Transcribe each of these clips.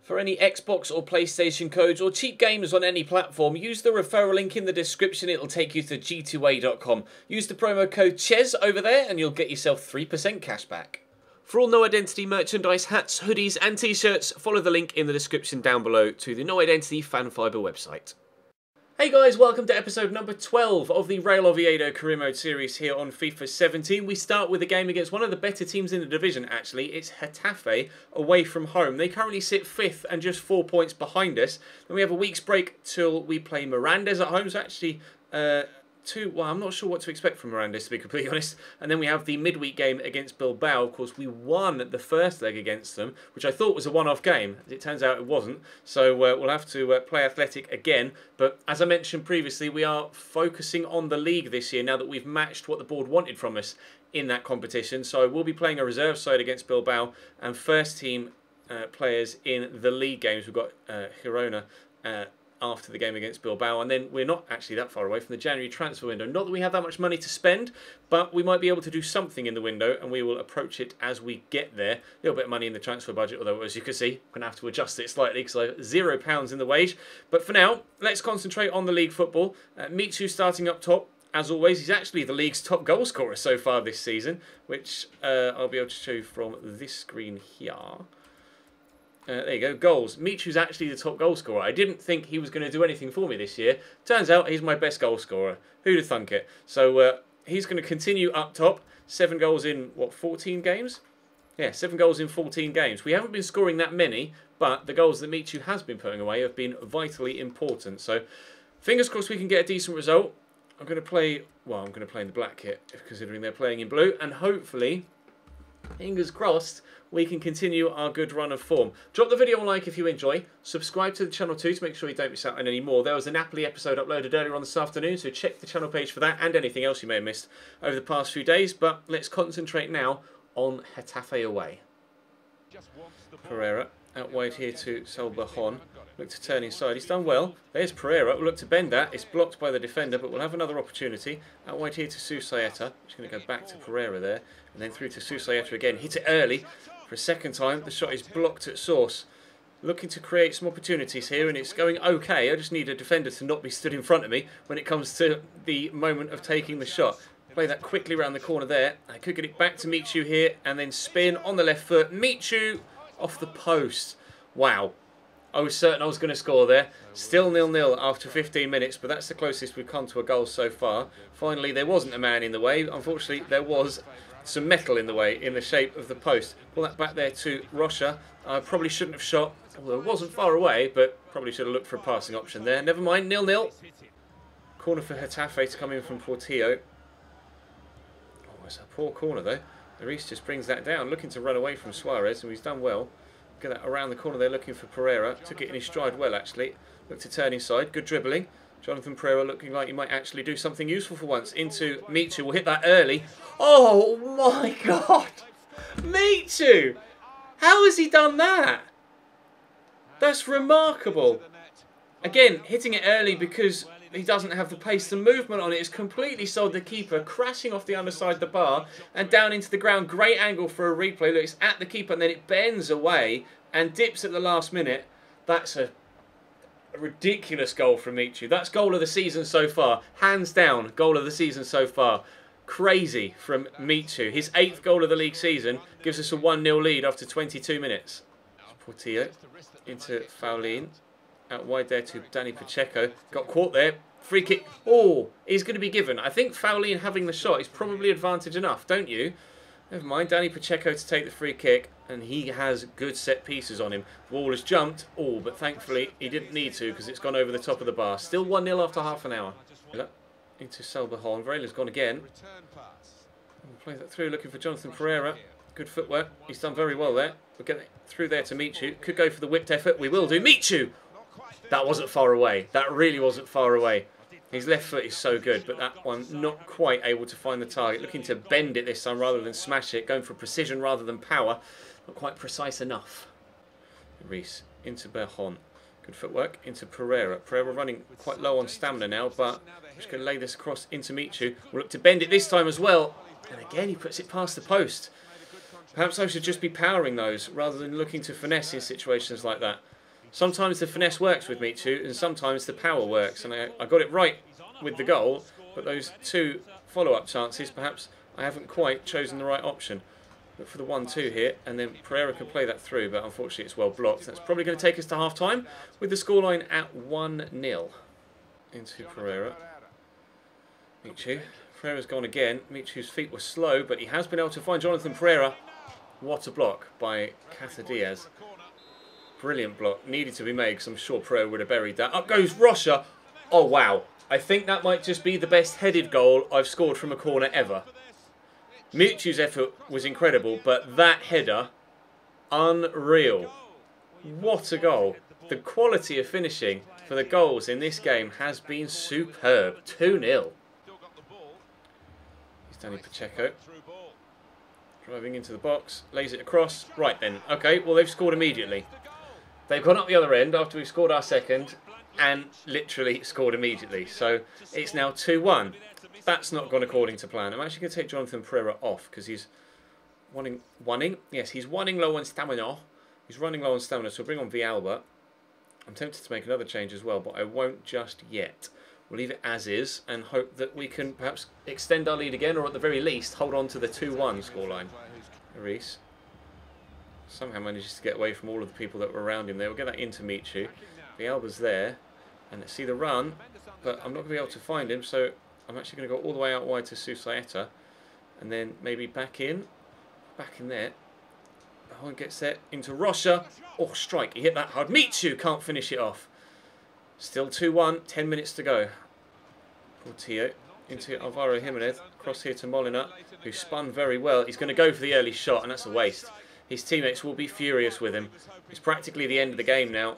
For any Xbox or PlayStation codes or cheap games on any platform, use the referral link in the description. It'll take you to g2a.com. Use the promo code CHES over there and you'll get yourself 3% cash back. For all No Identity merchandise, hats, hoodies and t-shirts, follow the link in the description down below to the No Identity Fan Fiber website. Hey guys, welcome to episode number 12 of the Real Oviedo Career Mode series here on FIFA 17. We start with a game against one of the better teams in the division, actually. It's Getafe, away from home. They currently sit 5th and just 4 points behind us. Then we have a week's break till we play Mirandes at home, so actually well, I'm not sure what to expect from Mirandes, to be completely honest. And then we have the midweek game against Bilbao. Of course, we won the first leg against them, which I thought was a one-off game. As it turns out, it wasn't. So we'll have to play Athletic again. But as I mentioned previously, we are focusing on the league this year now that we've matched what the board wanted from us in that competition. So we'll be playing a reserve side against Bilbao and first team players in the league games. We've got Girona after the game against Bilbao, and then we're not actually that far away from the January transfer window. Not that we have that much money to spend, but we might be able to do something in the window, and we will approach it as we get there. A little bit of money in the transfer budget, although as you can see, I'm going to have to adjust it slightly because I have £0 in the wage. But for now, let's concentrate on the league football. Michu starting up top. As always, he's actually the league's top goal scorer so far this season, which I'll be able to show you from this screen here. There you go, goals. Michu's actually the top goal scorer. I didn't think he was going to do anything for me this year. Turns out he's my best goal scorer. Who'd have thunk it? So he's going to continue up top. 7 goals in, what, 14 games? Yeah, 7 goals in 14 games. We haven't been scoring that many, but the goals that Michu has been putting away have been vitally important. So fingers crossed we can get a decent result. I'm going to play, well, I'm going to play in the black kit, considering they're playing in blue. And hopefully, fingers crossed, we can continue our good run of form. Drop the video a like if you enjoy. Subscribe to the channel too to make sure you don't miss out on any more. There was a Napoli episode uploaded earlier on this afternoon, so check the channel page for that and anything else you may have missed over the past few days. But let's concentrate now on Getafe away. Pereira out wide here to Salbajon. Look to turn inside. He's done well. There's Pereira. We'll look to bend that. It's blocked by the defender, but we'll have another opportunity. Out wide here to Susayeta. Just going to go back to Pereira there. And then through to Susayeta again. Hit it early. For a second time, the shot is blocked at source. Looking to create some opportunities here, and it's going okay. I just need a defender to not be stood in front of me when it comes to the moment of taking the shot. Play that quickly around the corner there. I could get it back to Michu here, and then spin on the left foot. Michu off the post. Wow. I was certain I was going to score there. Still 0-0 after 15 minutes, but that's the closest we've come to a goal so far. Finally, there wasn't a man in the way. Unfortunately, there was some metal in the way, in the shape of the post. Pull that back there to Rocha. I probably shouldn't have shot, although it wasn't far away, but probably should have looked for a passing option there. Never mind, 0-0. Corner for Getafe to come in from Portillo. Oh, it's a poor corner though. Reese just brings that down, looking to run away from Suarez, and he's done well. Get that around the corner there, looking for Pereira. Took it in his stride well, actually. Looked to turn inside. Good dribbling. Jonathan Pereira looking like he might actually do something useful for once. Into Michu. We'll hit that early. Oh my God! Michu! How has he done that? That's remarkable. Again, hitting it early because he doesn't have the pace and movement on it. It's completely sold the keeper, crashing off the underside of the bar and down into the ground. Great angle for a replay. Look, it's at the keeper and then it bends away and dips at the last minute. That's a ridiculous goal from Michu. That's goal of the season so far. Hands down, goal of the season so far. Crazy from Michu. His 8th goal of the league season gives us a 1-0 lead after 22 minutes. Portillo into Faulin. Out wide there to Danny Pacheco. Got caught there. Free kick. Oh, he's going to be given. I think Faulin having the shot is probably advantage enough, don't you? Never mind. Danny Pacheco to take the free kick. And he has good set pieces on him. The ball has jumped. Oh, but thankfully he didn't need to because it's gone over the top of the bar. Still 1-0 after half an hour. Into Salbajon. Varela's gone again. We'll play that through. Looking for Jonathan Pereira. Good footwork. He's done very well there. We'll get it through there to Michu. Could go for the whipped effort. We will do. Michu! That wasn't far away. That really wasn't far away. His left foot is so good, but that one not quite able to find the target. Looking to bend it this time rather than smash it. Going for precision rather than power. Not quite precise enough. Reese into Berjon. Good footwork into Pereira. Pereira running quite low on stamina now, but just going to lay this across into Michu. We'll look to bend it this time as well. And again, he puts it past the post. Perhaps I should just be powering those rather than looking to finesse in situations like that. Sometimes the finesse works with Michu, and sometimes the power works. And I got it right with the goal, but those two follow-up chances, perhaps I haven't quite chosen the right option. Look for the 1-2 here, and then Pereira can play that through, but unfortunately it's well blocked. That's probably going to take us to half-time, with the scoreline at 1-0. Into Pereira. Michu. Pereira's gone again. Michu's feet were slow, but he has been able to find Jonathan Pereira. What a block by Diaz. Brilliant block. Needed to be made, because I'm sure Pereira would have buried that. Up goes Rocha. Oh, wow. I think that might just be the best headed goal I've scored from a corner ever. Michu's effort was incredible, but that header, unreal. What a goal. The quality of finishing for the goals in this game has been superb. 2-0. Here's Danny Pacheco. Driving into the box, lays it across. Right then, okay, well they've scored immediately. They've gone up the other end after we scored our second and literally scored immediately. So it's now 2-1. That's not gone according to plan. I'm actually going to take Jonathan Pereira off because he's he's running low on stamina. He's running low on stamina, so we'll bring on Villalba. I'm tempted to make another change as well, but I won't just yet. We'll leave it as is and hope that we can perhaps extend our lead again, or at the very least hold on to the 2-1 scoreline. Reese somehow manages to get away from all of the people that were around him there. We'll get that into Michu. Villalba's there, and let's see the run, but I'm not going to be able to find him, so I'm actually going to go all the way out wide to Susaeta, and then maybe back in there. Horn gets there into Rocha. Oh, strike. He hit that hard. Michu can't finish it off. Still 2-1. 10 minutes to go. Portillo into Alvaro Jimenez. Cross here to Molina, who spun very well. He's going to go for the early shot, and that's a waste. His teammates will be furious with him. It's practically the end of the game now,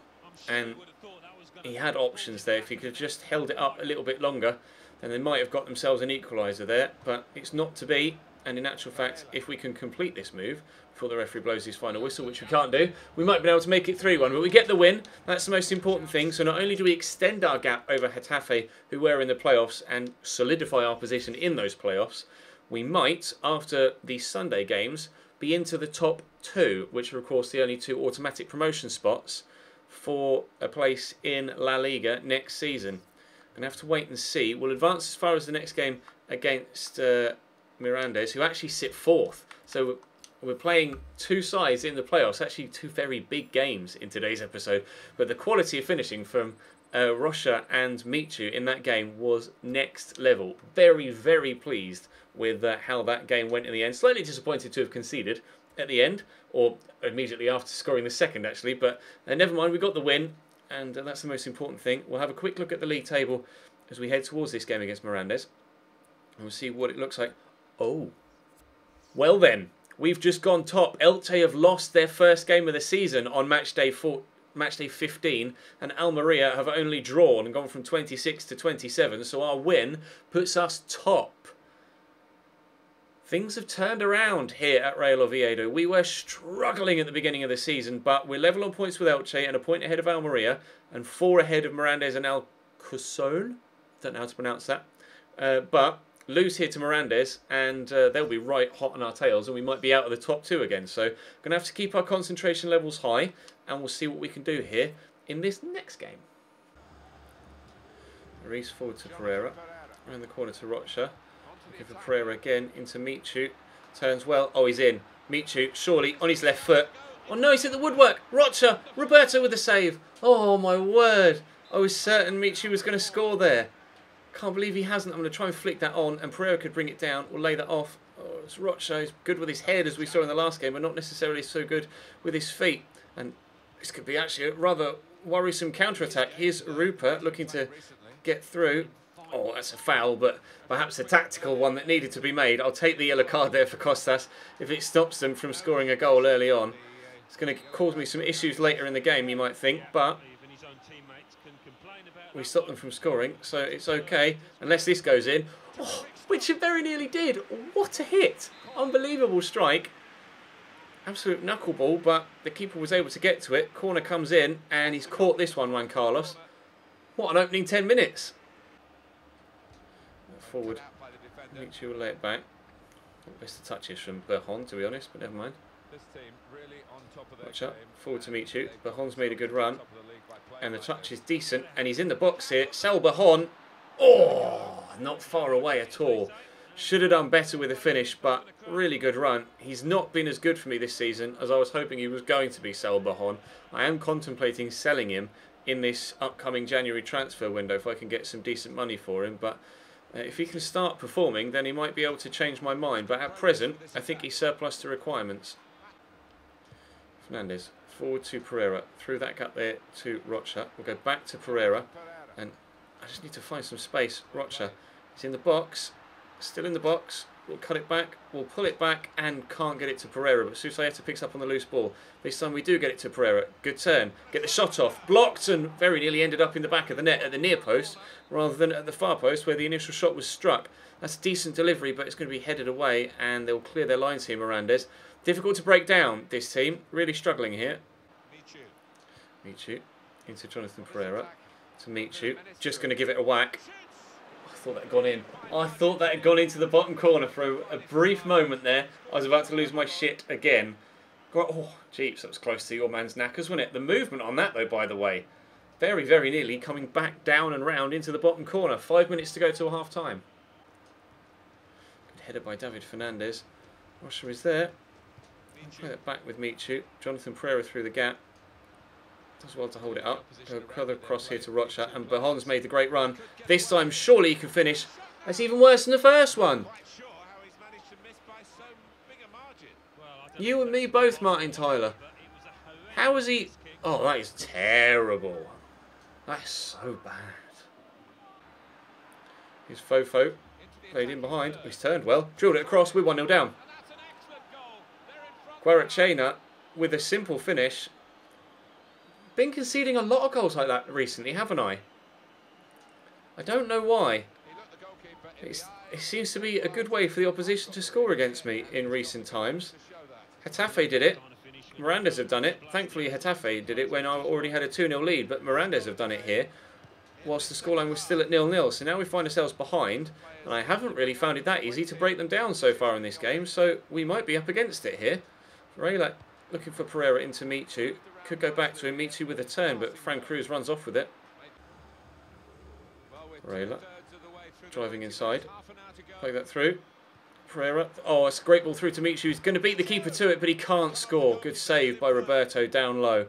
and he had options there. If he could have just held it up a little bit longer, then they might have got themselves an equaliser there, but it's not to be. And in actual fact, if we can complete this move before the referee blows his final whistle, which we can't do, we might be able to make it 3-1. But we get the win. That's the most important thing. So not only do we extend our gap over Getafe, who were in the playoffs, and solidify our position in those playoffs, we might, after the Sunday games, be into the top 2, which are, of course, the only 2 automatic promotion spots for a place in La Liga next season. Going to have to wait and see. We'll advance as far as the next game against Mirandes, who actually sit 4th. So we're playing 2 sides in the playoffs, actually 2 very big games in today's episode. But the quality of finishing from Rocha and Michu in that game was next level. Very, very pleased with how that game went in the end. Slightly disappointed to have conceded at the end, or immediately after scoring the second, actually. But never mind, we got the win, and that's the most important thing. We'll have a quick look at the league table as we head towards this game against Mirandes. And we'll see what it looks like. Oh. Well then, we've just gone top. Elche have lost their first game of the season on match day 15, and Almeria have only drawn and gone from 26 to 27, so our win puts us top. Things have turned around here at Real Oviedo. We were struggling at the beginning of the season, but we're level on points with Elche and a point ahead of Almeria and 4 ahead of Mirandes and Alcocer. Don't know how to pronounce that. But lose here to Mirandes, and they'll be right hot on our tails, and we might be out of the top 2 again. So we're going to have to keep our concentration levels high, and we'll see what we can do here in this next game. Reese forward to Pereira, around the corner to Rocha. Looking for Pereira again, into Michu. Turns well. Oh, he's in. Michu, surely, on his left foot. Oh no, he's hit the woodwork. Rocha, Roberto with the save. Oh my word. I was certain Michu was going to score there. Can't believe he hasn't. I'm going to try and flick that on, and Pereira could bring it down. We'll lay that off. Oh, it's Rocha. He's good with his head, as we saw in the last game, but not necessarily so good with his feet. And this could be actually a rather worrisome counter-attack. Here's Rupert looking to get through. Oh, that's a foul, but perhaps a tactical one that needed to be made. I'll take the yellow card there for Costas if it stops them from scoring a goal early on. It's going to cause me some issues later in the game, you might think, but we stopped them from scoring, so it's okay, unless this goes in. Oh, which it very nearly did. What a hit. Unbelievable strike. Absolute knuckleball, but the keeper was able to get to it. Corner comes in, and he's caught this one, Juan Carlos. What an opening 10 minutes. Forward. Michu will lay it back. Not best of touches from Berjon, to be honest, but never mind. Watch out, forward to meet you. Bahon's made a good run. And the touch is decent. And he's in the box here. Sal Bahon. Oh, not far away at all. Should have done better with the finish, but really good run. He's not been as good for me this season as I was hoping he was going to be, Sal Bahon. I am contemplating selling him in this upcoming January transfer window if I can get some decent money for him. But if he can start performing, then he might be able to change my mind. But at present, I think he's surplus to requirements. Fernandez, forward to Pereira. Through that gap there to Rocha. We'll go back to Pereira. And I just need to find some space. Rocha, he's in the box. Still in the box. We'll cut it back. We'll pull it back and can't get it to Pereira. But Susaeta picks up on the loose ball. This time we do get it to Pereira. Good turn. Get the shot off. Blocked and very nearly ended up in the back of the net at the near post rather than at the far post where the initial shot was struck. That's a decent delivery, but it's going to be headed away and they'll clear their lines here, Mirandes. Difficult to break down, this team. Really struggling here. Michu into Jonathan Pereira. To Michu. Just going to give it a whack. I thought that had gone in. I thought that had gone into the bottom corner for a brief moment there. I was about to lose my shit again. Oh, jeeps, that was close to your man's knackers, wasn't it? The movement on that, though, by the way. Very, very nearly coming back down and round into the bottom corner. 5 minutes to go till half-time. Good header by David Fernandez. Rocha is there. Play that back with Michu. Jonathan Pereira through the gap. Does well to hold it up. Go further across here to Rocha. And Bahon's made the great run. This time, surely he can finish. That's even worse than the first one. You and me both, Martin Tyler. How is he... Oh, that is terrible. That's so bad. Here's Fofo. Played in behind. He's turned well. Drilled it across. We're 1-0 down. Guarachena with a simple finish. Been conceding a lot of goals like that recently, haven't I? I don't know why. It seems to be a good way for the opposition to score against me in recent times. Getafe did it. Mirandes have done it. Thankfully, Getafe did it when I already had a 2-0 lead, but Mirandes have done it here whilst the scoreline was still at 0-0. So now we find ourselves behind, and I haven't really found it that easy to break them down so far in this game, so we might be up against it here. Rayla looking for Pereira into Michu. Could go back to him. Michu with a turn, but Frank Cruz runs off with it. Rayla driving inside. Play that through. Pereira. Oh, it's a great ball through to Michu. He's going to beat the keeper to it, but he can't score. Good save by Roberto down low.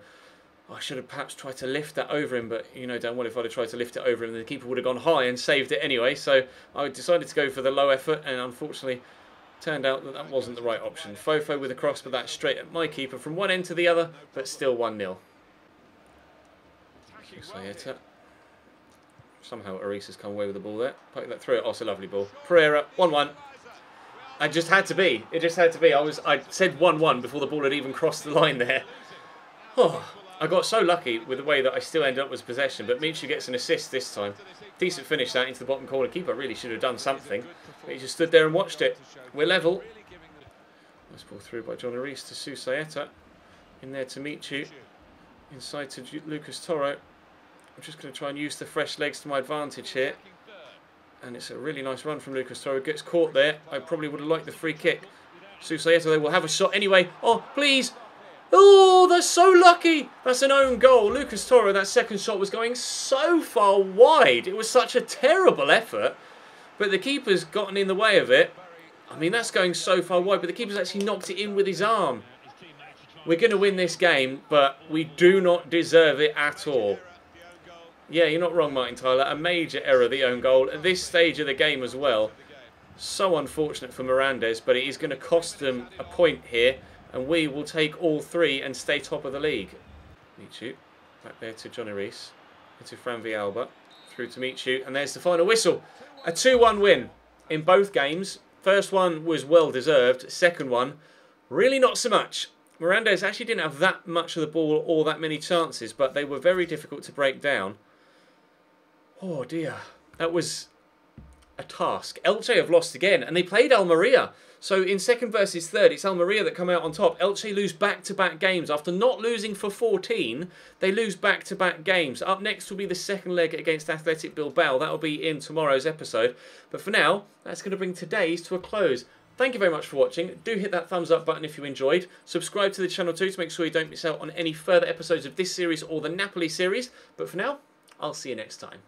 Oh, I should have perhaps tried to lift that over him, but you know damn well if I'd have tried to lift it over him, the keeper would have gone high and saved it anyway. So I decided to go for the low effort, and unfortunately turned out that that wasn't the right option. Fofo with a cross, but that's straight at my keeper from one end to the other, but still 1-0. Somehow Aris has come away with the ball there. Poke that through. Oh, it's a lovely ball. Pereira, 1-1. I just had to be. It just had to be. I said 1-1 before the ball had even crossed the line there. Oh, I got so lucky with the way that I still ended up with possession, but Michu gets an assist this time. Decent finish that into the bottom corner. Keeper really should have done something, but he just stood there and watched it. We're level. Nice ball through by John Aris to Susaeta. In there to Michu. Inside to Lucas Toro. I'm just going to try and use the fresh legs to my advantage here. And it's a really nice run from Lucas Toro. Gets caught there. I probably would have liked the free kick. Susaeta, they will have a shot anyway. Oh, please. Oh, that's so lucky. That's an own goal. Lucas Toro, that second shot was going so far wide. It was such a terrible effort. But the keeper's gotten in the way of it. I mean, that's going so far wide. But the keeper's actually knocked it in with his arm. We're going to win this game, but we do not deserve it at all. Yeah, you're not wrong, Martin Tyler. A major error, the own goal. At this stage of the game as well. So unfortunate for Mirandes, but it is going to cost them a point here. And we will take all three and stay top of the league. Michu, back there to John Aris. Into Fran Villalba. Through to Michu. And there's the final whistle. A 2-1 win in both games. First one was well deserved. Second one, really not so much. Mirandes actually didn't have that much of the ball or that many chances, but they were very difficult to break down. Oh dear. That was a task. Elche have lost again, and they played Almeria. So in second versus third, it's Almeria that come out on top. Elche lose back-to-back games. After not losing for 14, they lose back-to-back games. Up next will be the second leg against Athletic Bilbao. That will be in tomorrow's episode. But for now, that's going to bring today's to a close. thank you very much for watching. Do hit that thumbs up button if you enjoyed. Subscribe to the channel too to make sure you don't miss out on any further episodes of this series or the Napoli series. But for now, I'll see you next time.